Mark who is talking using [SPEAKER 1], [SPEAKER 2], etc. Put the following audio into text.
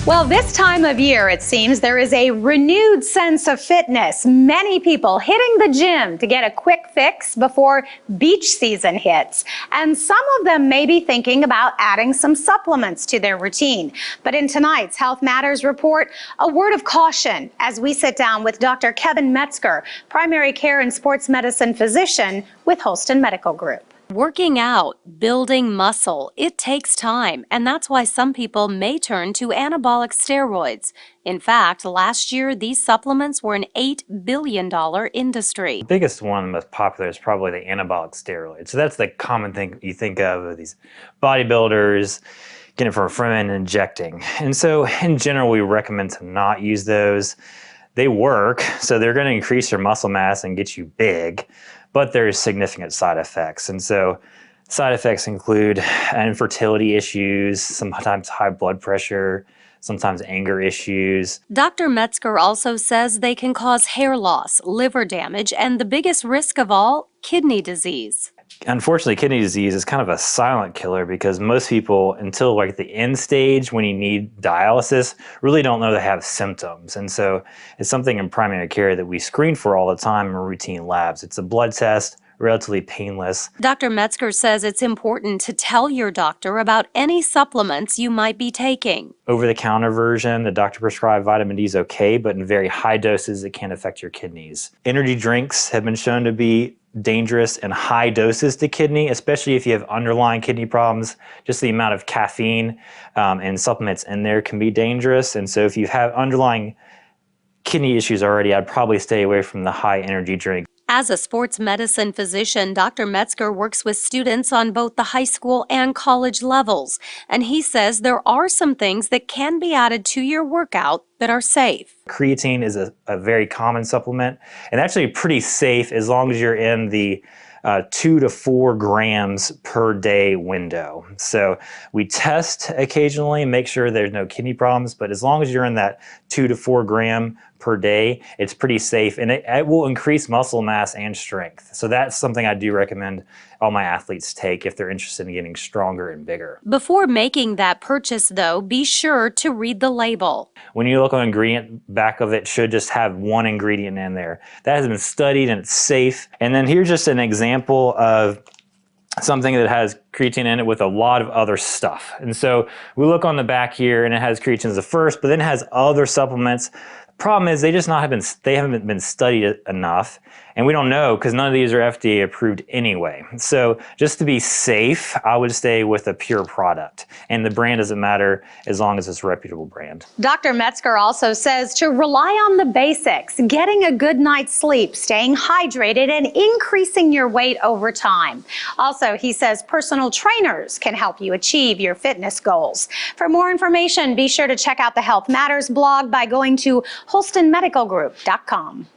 [SPEAKER 1] Well, this time of year, it seems there is a renewed sense of fitness. Many people hitting the gym to get a quick fix before beach season hits. And some of them may be thinking about adding some supplements to their routine. But in tonight's Health Matters report, a word of caution as we sit down with Dr. Kevin Metzger, primary care and sports medicine physician with Holston Medical Group.
[SPEAKER 2] Working out, building muscle, it takes time, and that's why some people may turn to anabolic steroids. In fact, last year, these supplements were an $8 billion industry.
[SPEAKER 3] The biggest one, most popular, is probably the anabolic steroid. So that's the common thing you think of these bodybuilders getting it from a friend and injecting. And so in general, we recommend to not use those. They work, so they're going to increase your muscle mass and get you big, but there's significant side effects. And so side effects include infertility issues, sometimes high blood pressure, sometimes anger issues.
[SPEAKER 2] Dr. Metzger also says they can cause hair loss, liver damage, and the biggest risk of all, kidney disease.
[SPEAKER 3] Unfortunately, kidney disease is kind of a silent killer because most people, until like the end stage when you need dialysis, really don't know they have symptoms. And so it's something in primary care that we screen for all the time in routine labs. It's a blood test, relatively painless.
[SPEAKER 2] Dr. Metzger says it's important to tell your doctor about any supplements you might be taking.
[SPEAKER 3] Over-the-counter version, the doctor prescribed vitamin D is okay, but in very high doses, it can affect your kidneys. Energy drinks have been shown to be dangerous in high doses to kidney, especially if you have underlying kidney problems. Just the amount of caffeine and supplements in there can be dangerous. And so if you have underlying kidney issues already, I'd probably stay away from the high energy drink.
[SPEAKER 2] As a sports medicine physician, Dr. Metzger works with students on both the high school and college levels. And he says there are some things that can be added to your workout that are safe.
[SPEAKER 3] Creatine is a very common supplement and actually pretty safe as long as you're in the 2 to 4 grams per day window. So we test occasionally, make sure there's no kidney problems, but as long as you're in that 2 to 4 gram per day, it's pretty safe, and it will increase muscle mass and strength. So that's something I do recommend all my athletes take if they're interested in getting stronger and bigger.
[SPEAKER 2] Before making that purchase, though, be sure to read the label.
[SPEAKER 3] When you look on the ingredient back of it, should just have one ingredient in there. That has been studied and it's safe. And then here's just an example of something that has creatine in it with a lot of other stuff. And so we look on the back here and it has creatine as the first, but then it has other supplements. Problem is they haven't been studied enough, and we don't know because none of these are FDA approved anyway. So just to be safe, I would stay with a pure product, and the brand doesn't matter as long as it's a reputable brand.
[SPEAKER 1] Dr. Metzger also says to rely on the basics, getting a good night's sleep, staying hydrated, and increasing your weight over time. Also, he says personal trainers can help you achieve your fitness goals. For more information, be sure to check out the Health Matters blog by going to HolstonMedicalGroup.com.